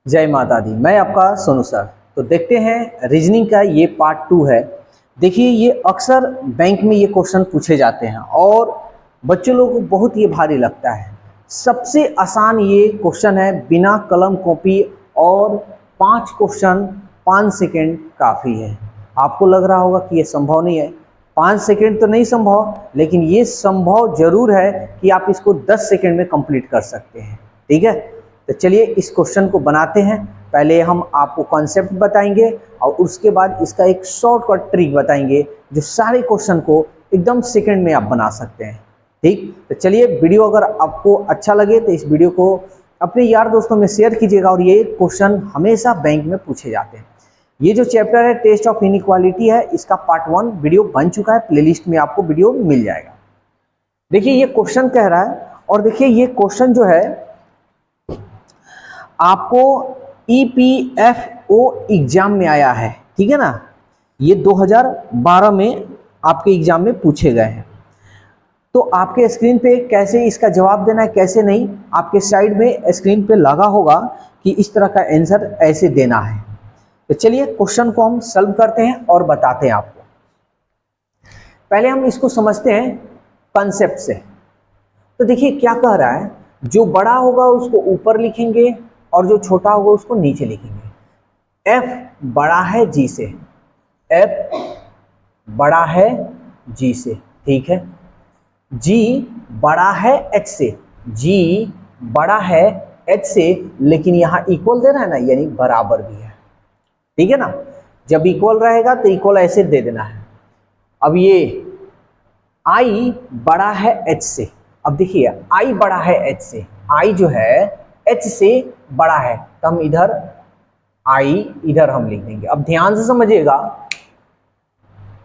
जय माता दी। मैं आपका सोनू सर। तो देखते हैं रीजनिंग का ये पार्ट 2 है। देखिए ये अक्सर बैंक में ये क्वेश्चन पूछे जाते हैं और बच्चों लोगों को बहुत ये भारी लगता है। सबसे आसान ये क्वेश्चन है, बिना कलम कॉपी और 5 क्वेश्चन 5 सेकेंड काफ़ी है। आपको लग रहा होगा कि ये संभव नहीं है, 5 सेकेंड तो नहीं संभव, लेकिन ये संभव जरूर है कि आप इसको 10 सेकेंड में कंप्लीट कर सकते हैं। ठीक है, तो चलिए इस क्वेश्चन को बनाते हैं। पहले हम आपको कॉन्सेप्ट बताएंगे और उसके बाद इसका एक शॉर्टकट ट्रिक बताएंगे जो सारे क्वेश्चन को एकदम सेकंड में आप बना सकते हैं। ठीक, तो चलिए वीडियो अगर आपको अच्छा लगे तो इस वीडियो को अपने यार दोस्तों में शेयर कीजिएगा। और ये क्वेश्चन हमेशा बैंक में पूछे जाते हैं। ये जो चैप्टर है टेस्ट ऑफ इनइक्वालिटी है, इसका पार्ट 1 वीडियो बन चुका है, प्लेलिस्ट में आपको वीडियो मिल जाएगा। देखिए ये क्वेश्चन कह रहा है, और देखिए ये क्वेश्चन जो है आपको EPFO एग्जाम में आया है। ठीक है ना, ये 2012 में आपके एग्जाम में पूछे गए हैं। तो आपके स्क्रीन पे कैसे इसका जवाब देना है कैसे नहीं, आपके साइड में स्क्रीन पे लगा होगा कि इस तरह का आंसर ऐसे देना है। तो चलिए क्वेश्चन को हम सॉल्व करते हैं और बताते हैं आपको। पहले हम इसको समझते हैं कॉन्सेप्ट से। तो देखिए क्या कह रहा है, जो बड़ा होगा उसको ऊपर लिखेंगे और जो छोटा होगा उसको नीचे लिखेंगे। F बड़ा है G से, F बड़ा है G से, ठीक है। G बड़ा है H से, G बड़ा है H से, लेकिन यहाँ इक्वल दे रहा है ना, यानी बराबर भी है। ठीक है ना, जब इक्वल रहेगा तो इक्वल ऐसे दे देना है। अब ये I बड़ा है H से, अब देखिए I बड़ा है H से, I जो है H से बड़ा है, तो हम इधर I इधर हम लिख देंगे। अब ध्यान से समझिएगा,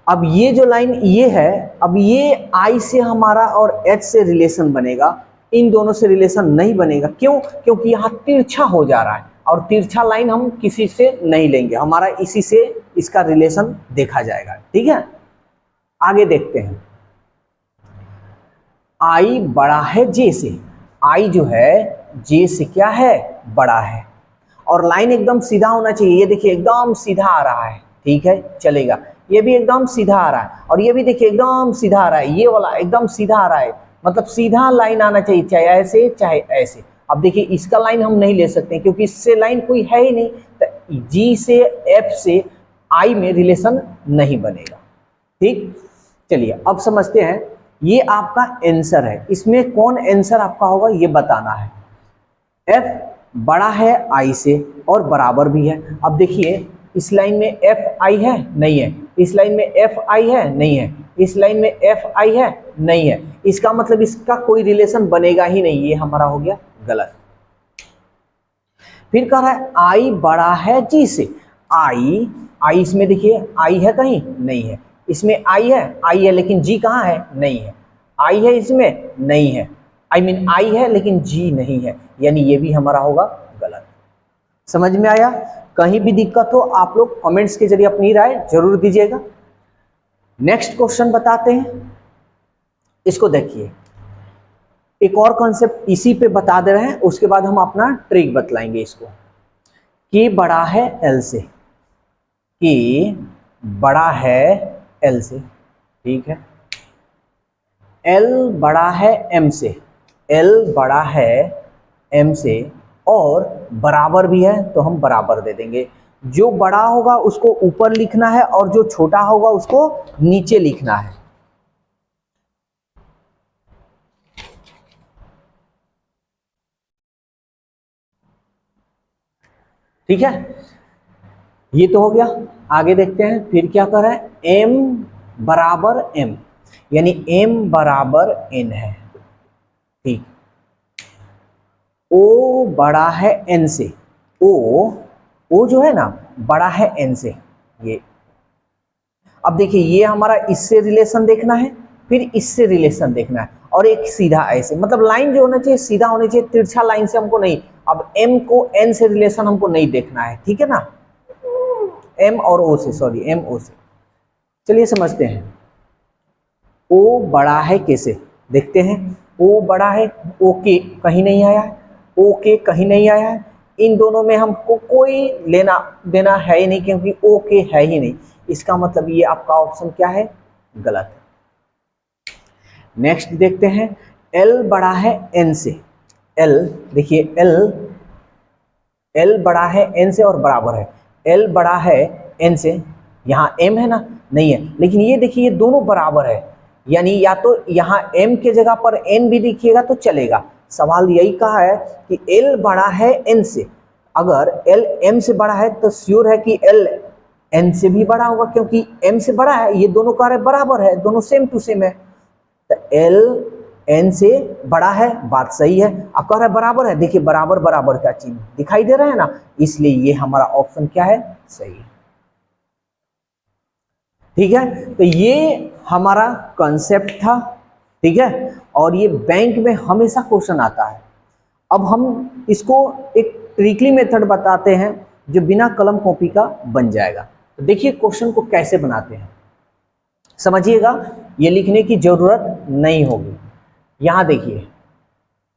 अब ये जो लाइन ये है, अब ये I से हमारा और H से रिलेशन बनेगा, इन दोनों से रिलेशन नहीं बनेगा। क्यों? क्योंकि यहाँ तिरछा हो जा रहा है और तिरछा लाइन हम किसी से नहीं लेंगे, हमारा इसी से इसका रिलेशन देखा जाएगा। ठीक है, आगे देखते हैं। I बड़ा है J से, I जो है J से क्या है, बड़ा है, और लाइन एकदम सीधा होना चाहिए। ये देखिए एकदम सीधा आ रहा है, ठीक है चलेगा। ये भी एकदम सीधा आ रहा है और ये भी देखिए एकदम सीधा आ रहा है, ये वाला एकदम सीधा आ रहा है, मतलब सीधा लाइन आना चाहिए, चाहे ऐसे चाहे ऐसे। अब देखिए इसका लाइन हम नहीं ले सकते क्योंकि इससे लाइन कोई है ही नहीं, तो G से F से I में रिलेशन नहीं बनेगा। ठीक, चलिए अब समझते हैं। ये आपका आंसर है, इसमें कौन आंसर आपका होगा ये बताना है। F बड़ा है I से और बराबर भी है। अब देखिए इस लाइन में FI है, नहीं है, इस लाइन में FI है, नहीं है, इस लाइन में FI है, नहीं है, इसका मतलब इसका कोई रिलेशन बनेगा ही नहीं, ये हमारा हो गया गलत। फिर कह रहा है I बड़ा है G से, I इसमें देखिए I है कहीं, नहीं है, इसमें I है लेकिन G कहाँ है, नहीं है, I है इसमें, नहीं है, I है लेकिन G नहीं है, यानी ये भी हमारा होगा गलत। समझ में आया? कहीं भी दिक्कत हो आप लोग कमेंट्स के जरिए अपनी राय जरूर दीजिएगा। नेक्स्ट क्वेश्चन बताते हैं, इसको देखिए। एक और कॉन्सेप्ट इसी पे बता दे रहे हैं, उसके बाद हम अपना ट्रिक बतलाएंगे इसको। K बड़ा है L से, K बड़ा है L से, ठीक है। L बड़ा है M से, L बड़ा है M से और बराबर भी है, तो हम बराबर दे देंगे। जो बड़ा होगा उसको ऊपर लिखना है और जो छोटा होगा उसको नीचे लिखना है। ठीक है, ये तो हो गया। आगे देखते हैं फिर क्या कर रहा है। M बराबर M, यानी M बराबर N है, ठीक। O बड़ा है N से, O जो है ना बड़ा है N से, ये। अब देखिए ये हमारा इससे रिलेशन देखना है, फिर इससे रिलेशन देखना है, और एक सीधा ऐसे, मतलब लाइन जो होना चाहिए सीधा होना चाहिए, तिरछा लाइन से हमको नहीं। अब M को N से रिलेशन हमको नहीं देखना है, ठीक है ना, M और O से, सॉरी M O से। चलिए समझते हैं। O बड़ा है K से, देखते हैं। O बड़ा है, OK कहीं नहीं आया है, OK कहीं नहीं आया है, इन दोनों में हमको कोई लेना देना है ही नहीं, क्योंकि ओके है ही नहीं। इसका मतलब ये आपका ऑप्शन क्या है, गलत है। नेक्स्ट देखते हैं, एल बड़ा है एन से। एल देखिए, एल बड़ा है एन से और बराबर है। एल बड़ा है एन से, यहाँ एम है ना, नहीं है, लेकिन ये देखिए ये दोनों बराबर है, यानी या तो यहाँ एम के जगह पर एन भी लिखिएगा तो चलेगा। सवाल यही कहा है कि एल बड़ा है एन से, अगर एल एम से बड़ा है तो श्योर है कि एल एन से भी बड़ा होगा, क्योंकि एम से बड़ा है, ये दोनों कार्य बराबर है, दोनों सेम टू सेम है। तो एल एन से बड़ा है, बात सही है। अब कह रहा है बराबर है, देखिए बराबर बराबर का चिन्ह दिखाई दे रहा है ना, इसलिए ये हमारा ऑप्शन क्या है, सही है। ठीक है, तो ये हमारा कॉन्सेप्ट था। ठीक है, और ये बैंक में हमेशा क्वेश्चन आता है। अब हम इसको एक ट्रिकली मेथड बताते हैं जो बिना कलम कॉपी का बन जाएगा। तो देखिए क्वेश्चन को कैसे बनाते हैं, समझिएगा, ये लिखने की जरूरत नहीं होगी। यहां देखिए,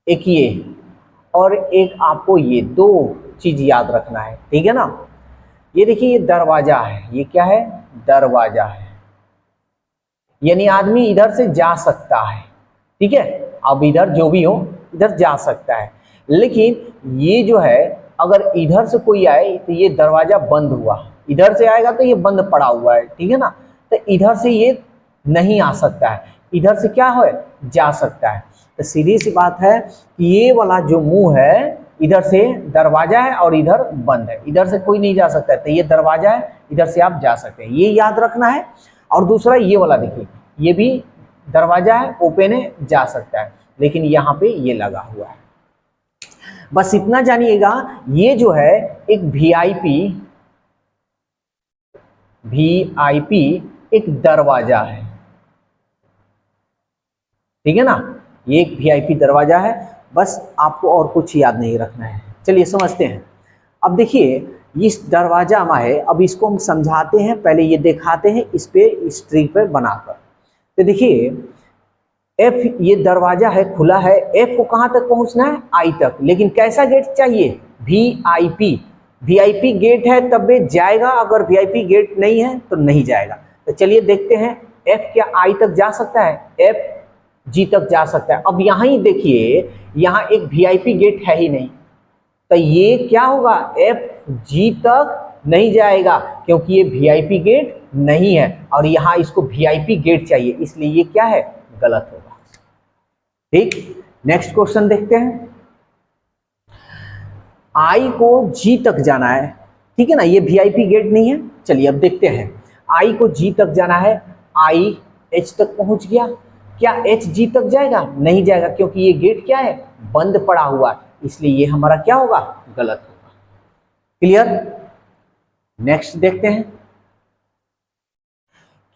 एक ये और एक आपको ये दो चीज याद रखना है, ठीक है ना। ये देखिए ये दरवाजा है, ये क्या है, दरवाजा है, यानी आदमी इधर से जा सकता है। ठीक है, अब इधर जो भी हो इधर जा सकता है, लेकिन ये जो है अगर इधर से कोई आए तो ये दरवाजा बंद हुआ, इधर से आएगा तो ये बंद पड़ा हुआ है, ठीक है ना। तो इधर से ये नहीं आ सकता है, इधर से क्या है, जा सकता है। तो सीधी सी बात है कि ये वाला जो मुंह है, इधर से दरवाजा है और इधर बंद है, इधर से कोई नहीं जा सकता है, तो ये दरवाजा है, इधर से आप जा सकते हैं, ये याद रखना है। और दूसरा ये वाला देखिए, ये भी दरवाजा है, ओपन है, जा सकता है, लेकिन यहाँ पे ये लगा हुआ है। बस इतना जानिएगा, ये जो है एक वीआईपी एक दरवाजा है, ठीक है ना, ये एक वीआईपी दरवाजा है। बस आपको और कुछ याद नहीं रखना है। चलिए समझते हैं। अब देखिए इस दरवाजा में है, अब इसको हम समझाते हैं, पहले ये दिखाते हैं इस पे, इस ट्री पे बनाकर। तो देखिए एफ, ये दरवाजा है, खुला है, एफ को कहां तक पहुंचना है, आई तक, लेकिन कैसा गेट चाहिए, वीआईपी। वीआईपी गेट है तब भी जाएगा, अगर वीआईपी गेट नहीं है तो नहीं जाएगा। तो चलिए देखते हैं, एफ क्या आई तक जा सकता है, एफ जी तक जा सकता है। अब यहाँ ही देखिए, यहाँ एक वीआईपी गेट है ही नहीं, तो ये क्या होगा, एफ जी तक नहीं जाएगा, क्योंकि ये वीआईपी गेट नहीं है, और यहाँ इसको वीआईपी गेट चाहिए, इसलिए ये क्या है, गलत होगा। ठीक, नेक्स्ट क्वेश्चन देखते हैं। आई को जी तक जाना है, ठीक है ना, ये वीआईपी गेट नहीं है। चलिए अब देखते हैं, आई को जी तक जाना है, आई एच तक पहुंच गया, क्या एच जी तक जाएगा, नहीं जाएगा, क्योंकि ये गेट क्या है, बंद पड़ा हुआ है, इसलिए ये हमारा क्या होगा, गलत होगा। क्लियर। नेक्स्ट देखते हैं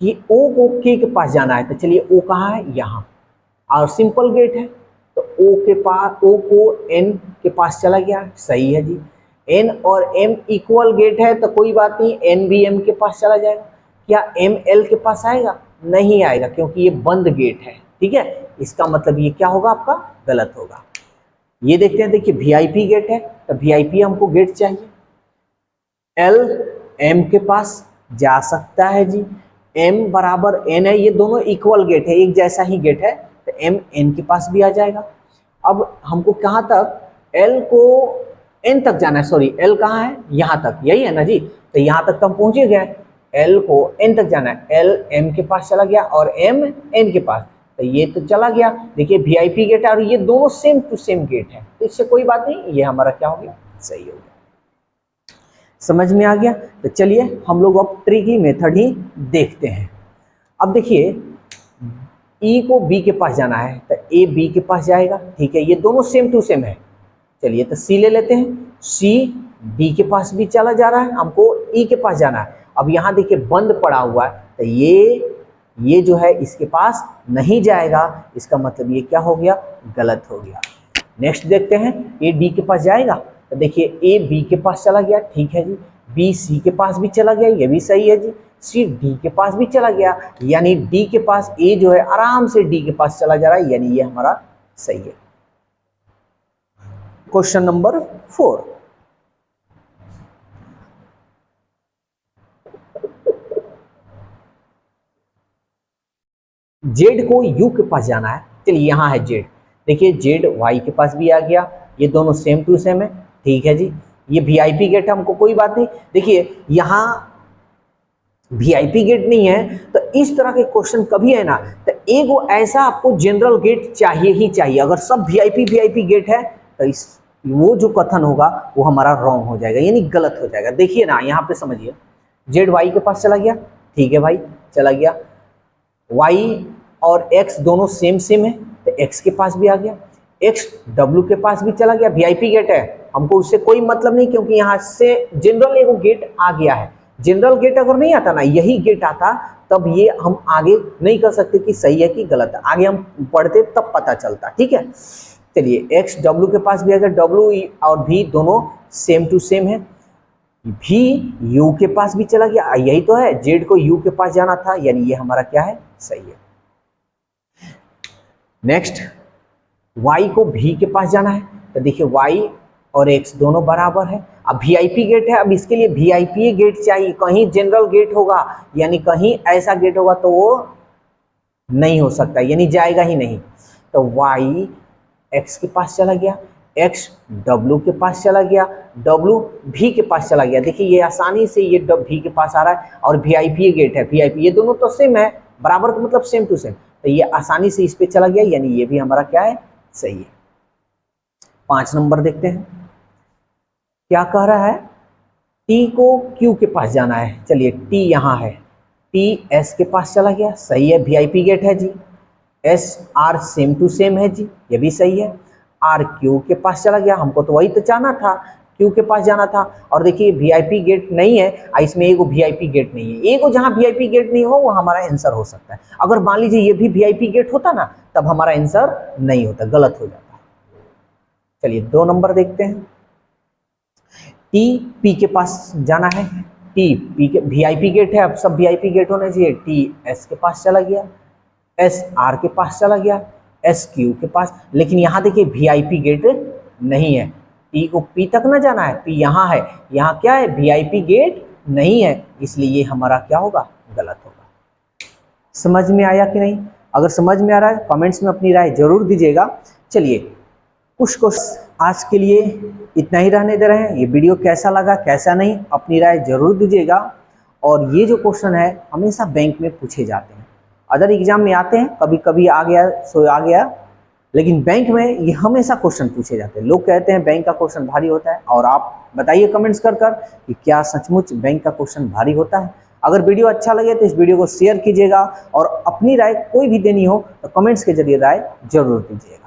कि ओ को के पास जाना है, तो चलिए ओ कहाँ है, यहाँ, और सिंपल गेट है, तो ओ के पास, ओ को एन के पास चला गया, सही है जी। एन और एम इक्वल गेट है तो कोई बात नहीं, एन भी एम के पास चला जाएगा। क्या एम एल के पास आएगा, नहीं आएगा, क्योंकि ये बंद गेट है, ठीक है, इसका मतलब ये क्या होगा, आपका गलत होगा। ये देखते हैं, देखिए वीआईपी गेट है, तो वीआईपी हमको गेट चाहिए, एल एम के पास जा सकता है जी, एम बराबर एन है, ये दोनों इक्वल गेट है, एक जैसा ही गेट है, तो एम एन के पास भी आ जाएगा। अब हमको कहाँ तक, एल को एन तक जाना है, सॉरी एल कहाँ है, यहाँ तक, यही है ना जी, तो यहाँ तक तो हम पहुँचे गए, एल को एन तक जाना है, एल एम के पास चला गया और एम एन के पास, तो ये तो चला गया। देखिए वीआईपी गेट है और ये दोनों सेम टू सेम गेट है, तो इससे कोई बात नहीं, ये हमारा क्या हो गया, सही हो गया। समझ में आ गया। तो चलिए हम लोग अब ट्रिकी मेथड ही देखते हैं। अब देखिए ई को बी के पास जाना है, तो ए बी के पास जाएगा, ठीक है, ये दोनों सेम टू सेम है। चलिए तो सी ले लेते हैं, सी डी के पास भी चला जा रहा है, हमको ई के पास जाना है। अब यहाँ देखिए बंद पड़ा हुआ है, तो ये जो है इसके पास नहीं जाएगा, इसका मतलब ये क्या हो गया, गलत हो गया। नेक्स्ट देखते हैं, ए डी के पास जाएगा, तो देखिए ए बी के पास चला गया, ठीक है जी, बी सी के पास भी चला गया, ये भी सही है जी, सी डी के पास भी चला गया, यानी डी के पास, ए जो है आराम से डी के पास चला जा रहा है, यानी ये हमारा सही है। क्वेश्चन नंबर 4, जेड को यू के पास जाना है। चलिए यहाँ है जेड, देखिए जेड वाई के पास भी आ गया, ये दोनों सेम टू सेम है, ठीक है जी। ये वीआईपी गेट है, हमको कोई बात नहीं। देखिए यहाँ वीआईपी गेट नहीं है, तो इस तरह के क्वेश्चन कभी है ना, तो एक वो ऐसा आपको जनरल गेट चाहिए ही चाहिए। अगर सब वीआईपी गेट है तो इस वो जो कथन होगा वो हमारा रॉन्ग हो जाएगा, यानी गलत हो जाएगा। देखिए ना यहाँ पे समझिए, जेड वाई के पास चला गया, ठीक है भाई चला गया, वाई और एक्स दोनों सेम सेम है तो एक्स के पास भी आ गया, एक्स डब्ल्यू के पास भी चला गया। वीआईपी गेट है, हमको उससे कोई मतलब नहीं, क्योंकि यहाँ से जनरल एगो गेट आ गया है। जनरल गेट अगर नहीं आता ना, यही गेट आता, तब ये हम आगे नहीं कर सकते कि सही है कि गलत है, आगे हम पढ़ते तब पता चलता, ठीक है। चलिए एक्स डब्ल्यू के पास भी आ गया, डब्ल्यू और भी दोनों सेम टू सेम है, भी यू के पास भी चला गया, यही तो है, जेड को यू के पास जाना था, यानी ये हमारा क्या है, सही है। नेक्स्ट y को v के पास जाना है, तो देखिए y और x दोनों बराबर है। अब वीआईपी गेट है, अब इसके लिए वीआईपी गेट चाहिए, कहीं जनरल गेट होगा यानी कहीं ऐसा गेट होगा तो वो नहीं हो सकता, यानी जाएगा ही नहीं। तो y x के पास चला गया, x w के पास चला गया, w v के पास चला गया। देखिए ये आसानी से ये v के पास आ रहा है, और वीआईपी गेट है, वीआईपी ये दोनों तो सेम है, बराबर का मतलब सेम टू सेम, तो ये आसानी से इस पे चला गया, यानी ये भी हमारा क्या है, सही है। 5 नंबर देखते हैं क्या कह रहा है, टी को क्यू के पास जाना है। चलिए टी यहाँ है, टी एस के पास चला गया, सही है, वीआईपी गेट है जी। S R same to same है जी, ये भी सही है। आर क्यू के पास चला गया, हमको तो वही तो जाना था, क्यू के पास जाना था। और देखिए वीआईपी गेट नहीं है, इसमें एगो वीआईपी गेट नहीं है, एगो जहाँ वीआईपी गेट नहीं हो वो हमारा आंसर हो सकता है। अगर मान लीजिए ये भी वीआईपी गेट होता ना, तब हमारा आंसर नहीं होता, गलत हो जाता है। चलिए 2 नंबर देखते हैं, टी पी के पास जाना है, टी पी के वीआईपी गेट है, अब सब वीआईपी गेट होने चाहिए। टी एस के पास चला गया, एस आर के पास चला गया, एस क्यू के पास, लेकिन यहाँ देखिए वीआईपी गेट नहीं है, टी को पी तक ना जाना है, पी यहाँ है, यहाँ क्या है, वीआईपी गेट नहीं है, इसलिए ये हमारा क्या होगा, गलत होगा। समझ में आया कि नहीं? अगर समझ में आ रहा है कमेंट्स में अपनी राय जरूर दीजिएगा। चलिए कुछ आज के लिए इतना ही रहने दे रहे हैं। ये वीडियो कैसा लगा कैसा नहीं, अपनी राय जरूर दीजिएगा। और ये जो क्वेश्चन है हमेशा बैंक में पूछे जाते हैं, अदर एग्जाम में आते हैं, कभी कभी आ गया सो आ गया, लेकिन बैंक में ये हमेशा क्वेश्चन पूछे जाते हैं। लोग कहते हैं बैंक का क्वेश्चन भारी होता है, और आप बताइए कमेंट्स कर कि क्या सचमुच बैंक का क्वेश्चन भारी होता है। अगर वीडियो अच्छा लगे तो इस वीडियो को शेयर कीजिएगा, और अपनी राय कोई भी देनी हो तो कमेंट्स के जरिए राय जरूर दीजिएगा।